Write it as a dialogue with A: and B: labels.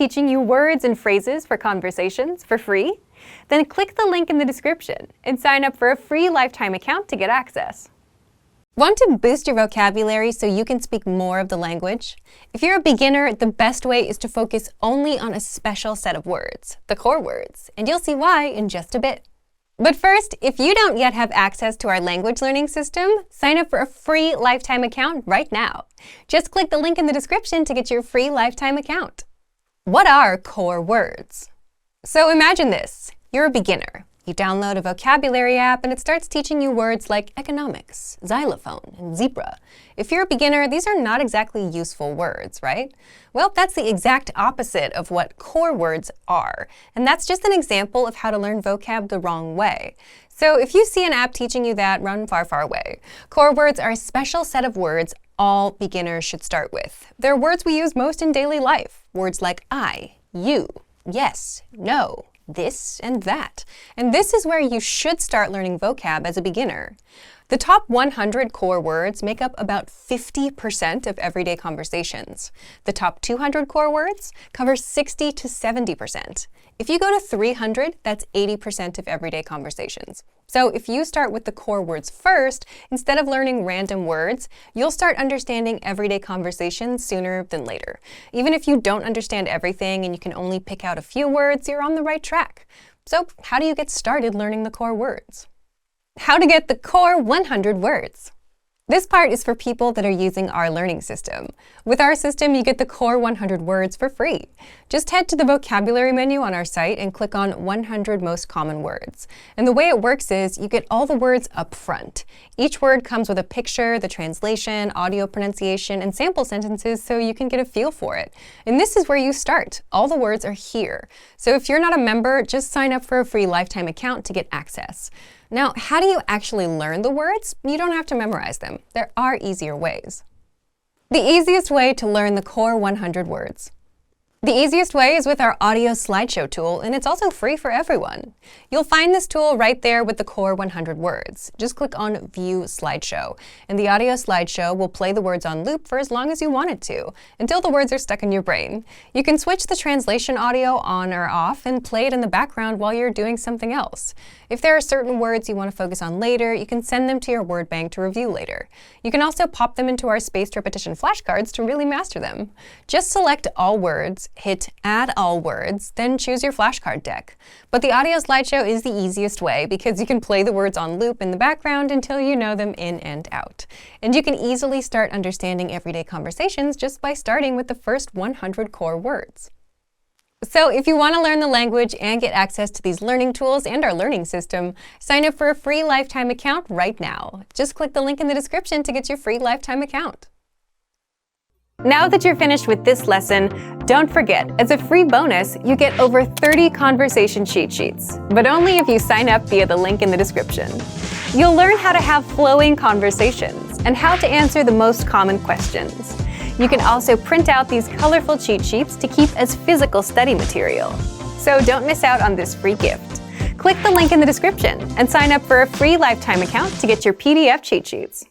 A: teaching you words and phrases for conversations for free? Then click the link in the description and sign up for a free lifetime account to get access. Want to boost your vocabulary so you can speak more of the language? If you're a beginner, the best way is to focus only on a special set of words, the core words, and you'll see why in just a bit. But first, if you don't yet have access to our language learning system, sign up for a free lifetime account right now. Just click the link in the description to get your free lifetime account. What are core words? So imagine this. You're a beginner. You download a vocabulary app and it starts teaching you words like economics, xylophone, and zebra. If you're a beginner, these are not exactly useful words, right? Well, that's the exact opposite of what core words are. And that's just an example of how to learn vocab the wrong way. So if you see an app teaching you that, run far, far away. Core words are a special set of words all beginners should start with. They're words we use most in daily life. Words like I, you, yes, no, this, and that. And this is where you should start learning vocab as a beginner. The top 100 core words make up about 50% of everyday conversations. The top 200 core words cover 60 to 70%. If you go to 300, that's 80% of everyday conversations. So if you start with the core words first, instead of learning random words, you'll start understanding everyday conversations sooner than later. Even if you don't understand everything and you can only pick out a few words, you're on the right track. So how do you get started learning the core words? How to get the core 100 words. This part is for people that are using our learning system. With our system, you get the core 100 words for free. Just head to the vocabulary menu on our site and click on 100 most common words. And the way it works is you get all the words up front. Each word comes with a picture, the translation, audio pronunciation, and sample sentences so you can get a feel for it. And this is where you start. All the words are here. So if you're not a member, just sign up for a free lifetime account to get access. Now, how do you actually learn the words? You don't have to memorize them. There are easier ways. The easiest way to learn the core 100 words. The easiest way is with our audio slideshow tool, and it's also free for everyone. You'll find this tool right there with the core 100 words. Just click on View Slideshow, and the audio slideshow will play the words on loop for as long as you want it to, until the words are stuck in your brain. You can switch the translation audio on or off and play it in the background while you're doing something else. If there are certain words you want to focus on later, you can send them to your word bank to review later. You can also pop them into our spaced repetition flashcards to really master them. Just select all words, hit Add All Words, then choose your flashcard deck. But the audio slideshow is the easiest way because you can play the words on loop in the background until you know them in and out. And you can easily start understanding everyday conversations just by starting with the first 100 core words. So if you want to learn the language and get access to these learning tools and our learning system, sign up for a free lifetime account right now. Just click the link in the description to get your free lifetime account. Now that you're finished with this lesson, don't forget, as a free bonus, you get over 30 conversation cheat sheets, but only if you sign up via the link in the description. You'll learn how to have flowing conversations and how to answer the most common questions. You can also print out these colorful cheat sheets to keep as physical study material. So don't miss out on this free gift. Click the link in the description and sign up for a free lifetime account to get your PDF cheat sheets.